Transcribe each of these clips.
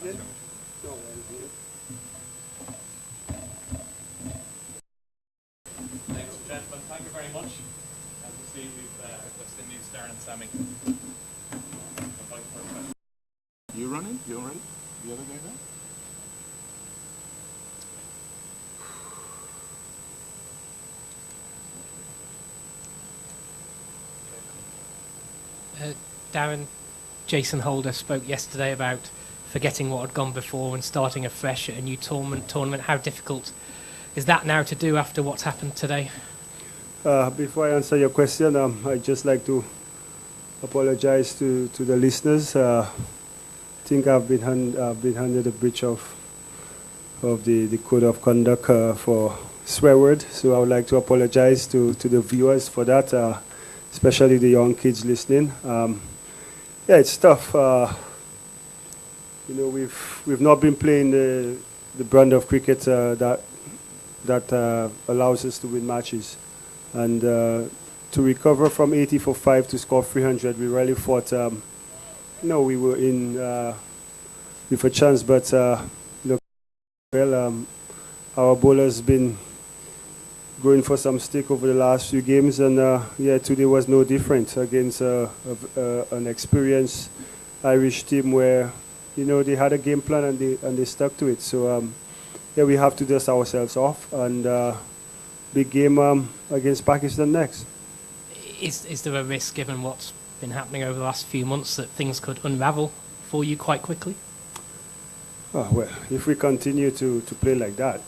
Ladies and gentlemen, thank you very much. As you see, we've West Indies, Darren and Sammy. You running? You all ready? The other guy there? Darren, Jason Holder spoke yesterday about forgetting what had gone before and starting afresh at a new tournament. How difficult is that now to do after what's happened today? Before I answer your question, I'd just like to apologize to the listeners. I think I've been handed a breach of the code of conduct for swear word. So I would like to apologize to the viewers for that, especially the young kids listening. Yeah, it's tough. We've not been playing the brand of cricket that allows us to win matches, and to recover from 80 for 5 to score 300, we really thought, we were in with a chance, but our bowler's been going for some stick over the last few games, and today was no different against an experienced Irish team where they had a game plan and they stuck to it. So we have to dust ourselves off, and big game against Pakistan next. Is there a risk, given what's been happening over the last few months, that things could unravel for you quite quickly? Oh, well, if we continue to play like that,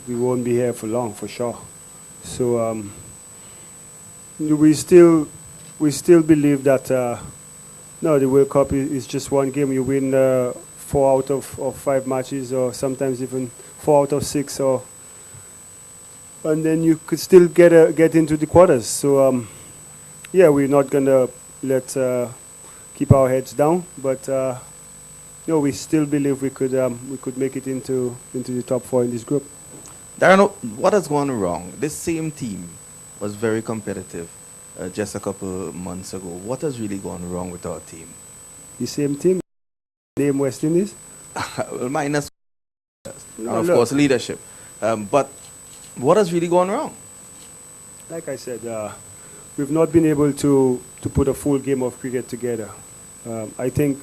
we won't be here for long, for sure. So we still believe that the World Cup is just one game. You win 4 out of 5 matches, or sometimes even 4 out of 6, and then you could still get into the quarters. So we're not gonna keep our heads down, but we still believe we could make it into the top 4 in this group. Darren, what has gone wrong? This same team was very competitive just a couple months ago. What has really gone wrong with our team? The same team, name West Indies? Well, minus, of course, leadership. But what has really gone wrong? Like I said, we've not been able to put a full game of cricket together. I think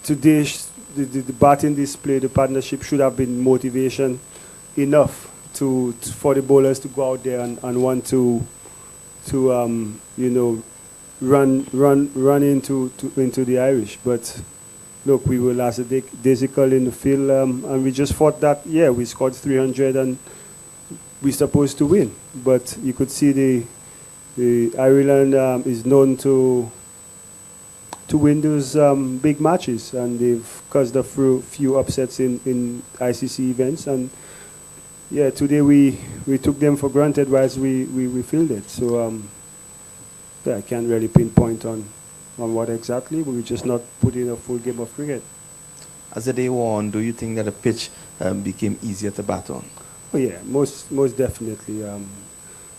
today, the batting display, the partnership should have been motivation enough for the bowlers to go out there and want to run into the Irish. But look, we were lackadaisical in the field, and we just thought that we scored 300 and we're supposed to win. But you could see the Ireland is known to win those big matches, and they've caused a few upsets in ICC events, and today we took them for granted whilst we fielded. So I can't really pinpoint on what exactly, but we just not put in a full game of cricket. As the day wore on, do you think that the pitch became easier to bat on? Oh yeah, most definitely.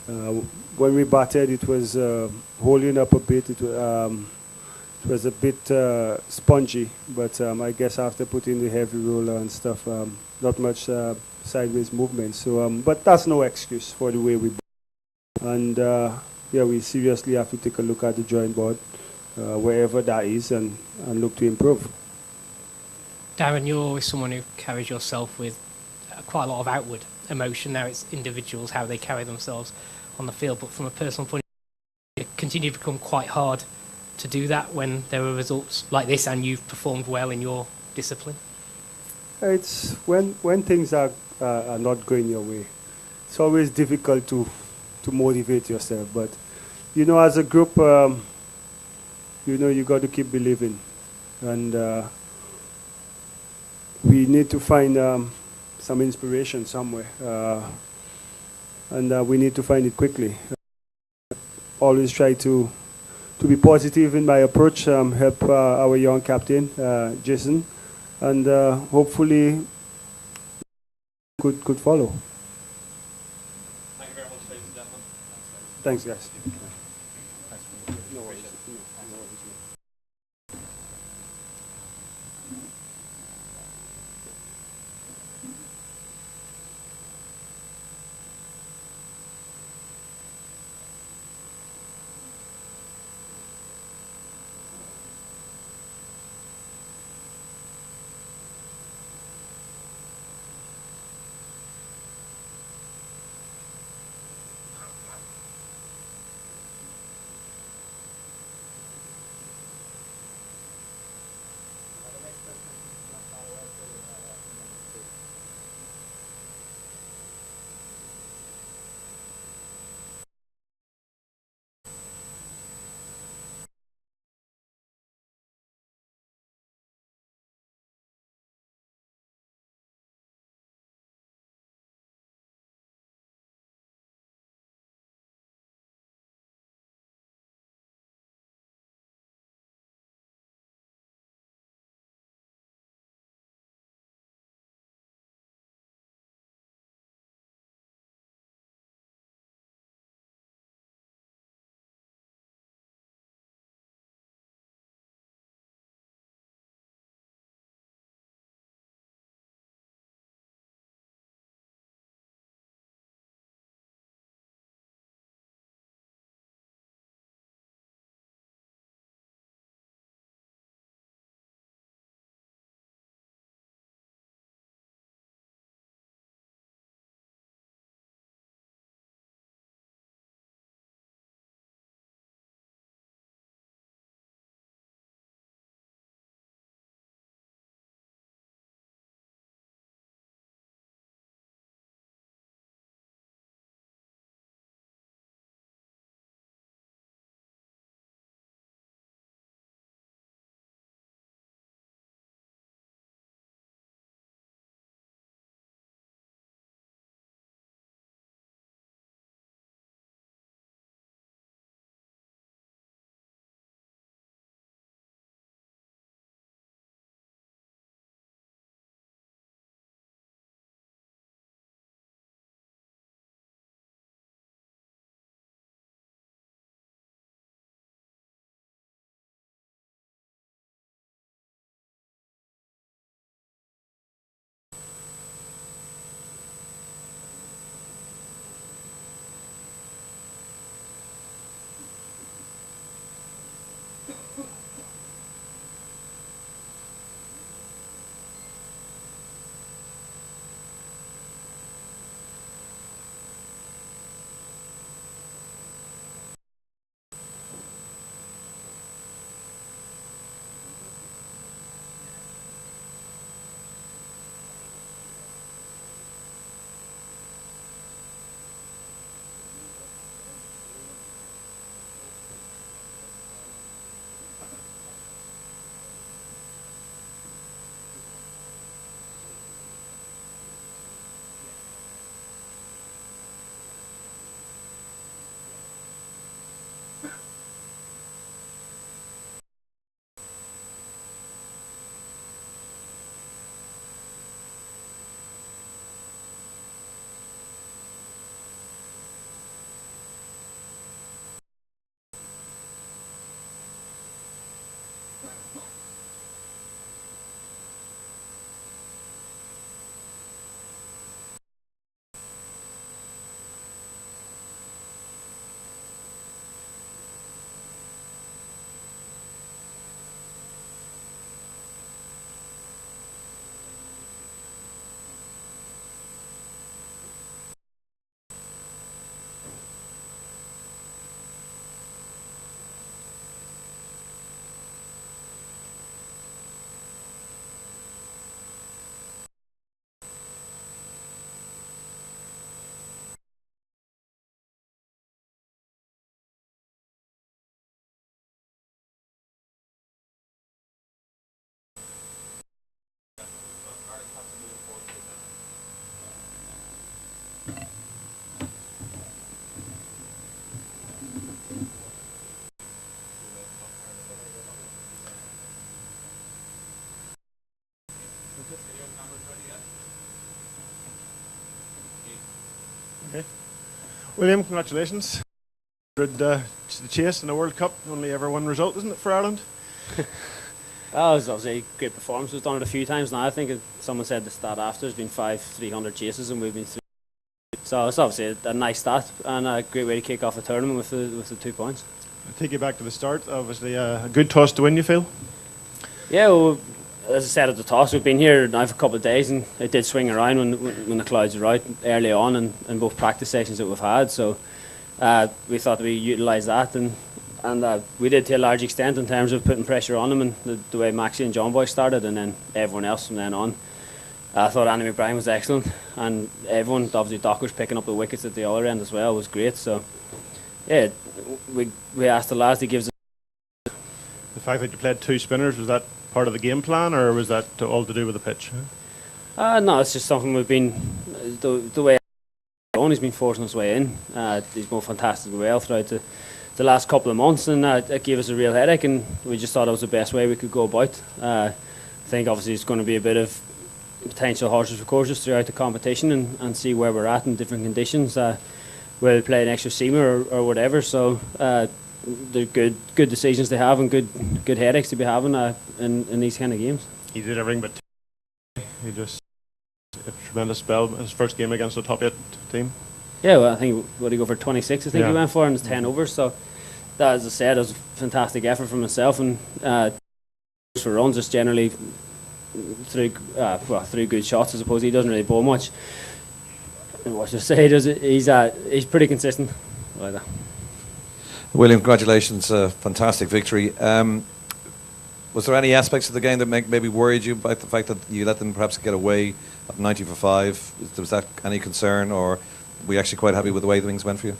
When we batted, it was holding up a bit. It was a bit spongy, but I guess after putting the heavy roller and stuff, not much sideways movement. So, but that's no excuse for the way we bat. And we seriously have to take a look at the drawing board, wherever that is, and look to improve. Darren, you're always someone who carries yourself with quite a lot of outward emotion. Now it's individuals, how they carry themselves on the field, but from a personal point of view, it continues to become quite hard to do that when there are results like this and you've performed well in your discipline? It's when things are not going your way, it's always difficult to motivate yourself. But as a group, you got to keep believing, and we need to find some inspiration somewhere, and we need to find it quickly. Always try to be positive in my approach, help our young captain, Jason, and hopefully could follow. Thank you very much, ladies and gentlemen. Thanks, guys. No worries. Video camera's ready yet? Okay. William, congratulations. The chase in the World Cup, only ever one result, isn't it, for Ireland? Oh, it was obviously a great performance. We've done it a few times now. I think someone said the stat after there's been 300 chases and we've been 3. So it's obviously a nice stat and a great way to kick off a tournament with the 2 points. I'll take you back to the start. Obviously, a good toss to win, you feel? Yeah, well, as I said at the toss, we've been here now for a couple of days and it did swing around when the clouds were out early on in both practice sessions that we've had. So we thought we utilised that and we did to a large extent in terms of putting pressure on them and the way Maxie and John Boy started and then everyone else from then on. I thought Andy McBride was excellent and everyone, obviously Doc was picking up the wickets at the other end as well, was great. So yeah, we asked the lads to give us. The fact that you played 2 spinners, was that part of the game plan or was that all to do with the pitch? No, it's just something we've been, the way he's been forcing his way in. He's going fantastically well throughout the last couple of months and it gave us a real headache and we just thought it was the best way we could go about. I think obviously it's going to be a bit of potential horses for courses throughout the competition and see where we're at in different conditions. Whether they play an extra seamer or whatever, so they're good decisions to have and good headaches to be having in these kind of games. He did everything but he just a tremendous spell. His first game against the top 8 team. Yeah, well, I think what he go for 26. I think Yeah. he went for and it's 10 overs. So that, as I said, it was a fantastic effort from himself and for runs just generally through good shots. I suppose he doesn't really bowl much. What should I say? He's pretty consistent like that. William, congratulations, fantastic victory. Was there any aspects of the game that maybe worried you about the fact that you let them perhaps get away at 90 for 5? Was that any concern or were you actually quite happy with the way things went for you?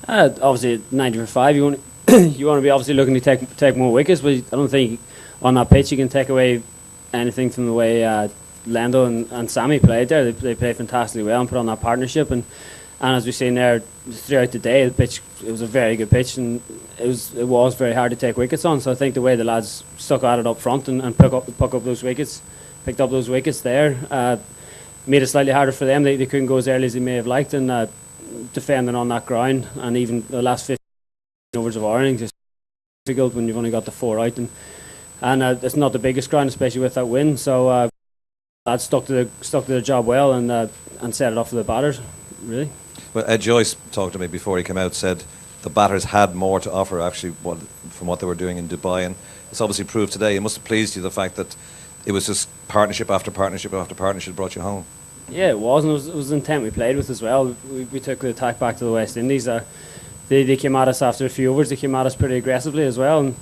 Obviously, at 90 for 5, you want to be obviously looking to take more wickets, but I don't think on that pitch you can take away anything from the way Lando and Sammy played there. They played fantastically well and put on that partnership and as we've seen there throughout the day, the pitch, it was a very good pitch and it was very hard to take wickets on. So I think the way the lads stuck at it up front and picked up those wickets there, made it slightly harder for them. They couldn't go as early as they may have liked and defending on that ground and even the last 15 overs of our innings is difficult when you've only got the 4 out and it's not the biggest ground, especially with that wind. So lads stuck to their job well and set it off for the batters, really. Well, Ed Joyce talked to me before he came out, said the batters had more to offer actually from what they were doing in Dubai, and it's obviously proved today. It must have pleased you the fact that it was just partnership after partnership after partnership brought you home. Yeah, it was, and it was the intent we played with as well. We took the attack back to the West Indies. They came at us after a few overs. They came at us pretty aggressively as well, and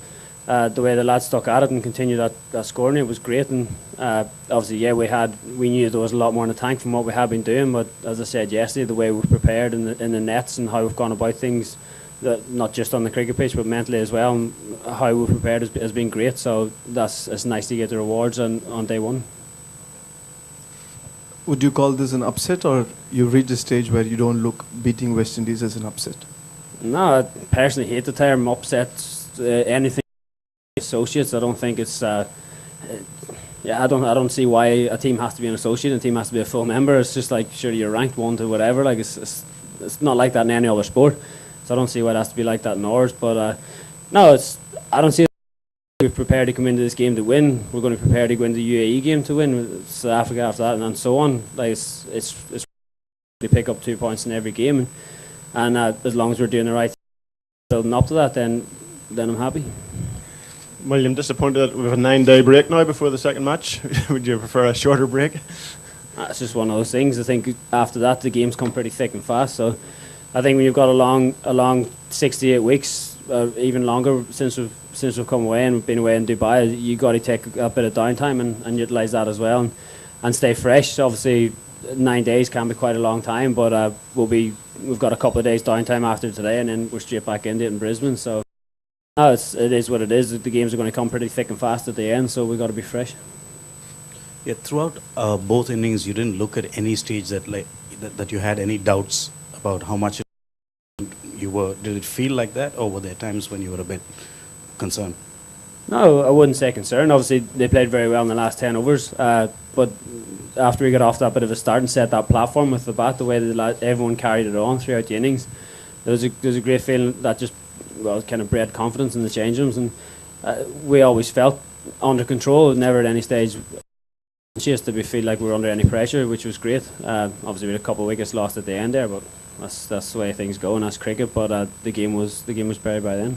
the way the lads stuck at it and continued that scoring, it was great. And obviously, yeah, we knew there was a lot more in the tank from what we had been doing. But as I said yesterday, the way we've prepared in the nets and how we've gone about things, that not just on the cricket pitch but mentally as well, and how we've prepared has been great. So it's nice to get the rewards on day one. Would you call this an upset, or you've reached a stage where you don't look beating West Indies as an upset? No, I personally hate the term upset. Anything associates, I don't think it's. I don't see why a team has to be an associate and a team has to be a full member. It's just like, sure, you're ranked 1 to whatever. Like it's not like that in any other sport. So I don't see why it has to be like that in ours. But no, I don't see. We're prepared to come into this game to win. We're going to prepare to go into the UAE game to win. South Africa after that, and so on. Like it's they pick up 2 points in every game, and as long as we're doing the right thing, building up to that, then I'm happy. William, disappointed that we have a 9-day break now before the second match. Would you prefer a shorter break? It's just one of those things. I think after that the games come pretty thick and fast. So I think when you've got a long 68 weeks, even longer since we've come away and we've been away in Dubai, you got to take a bit of downtime and utilise that as well and stay fresh. Obviously, 9 days can be quite a long time, but we've got a couple of days downtime after today, and then we're straight back into it in Brisbane. So no, it is what it is. The games are going to come pretty thick and fast at the end, so we've got to be fresh. Yeah, throughout both innings, you didn't look at any stage that you had any doubts about how much you were. Did it feel like that, or were there times when you were a bit concerned? No, I wouldn't say concerned. Obviously, they played very well in the last 10 overs, but after we got off that bit of a start and set that platform with the bat, the way that everyone carried it on throughout the innings, there was a great feeling that just, well, kind of bred confidence in the change rooms, and we always felt under control, never at any stage just to feel like we were under any pressure, which was great. Obviously, we had a couple of wickets lost at the end there, but that's the way things go, and that's cricket. But the game was buried by then.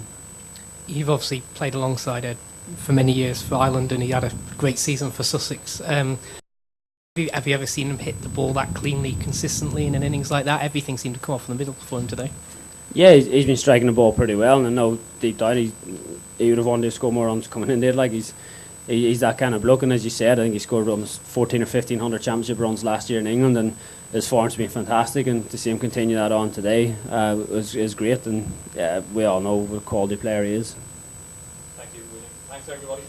You've obviously played alongside Ed for many years for Ireland, and he had a great season for Sussex. Have you ever seen him hit the ball that cleanly, consistently in an innings like that? Everything seemed to come off in the middle for him today. Yeah, he's been striking the ball pretty well, and I know deep down he would have wanted to score more runs coming in there. Like he's that kind of bloke, and as you said, I think he scored almost 14 or 1500 championship runs last year in England, and his form's been fantastic, and to see him continue that on today is great, and we all know what a quality player he is. Thank you, William. Thanks, everybody.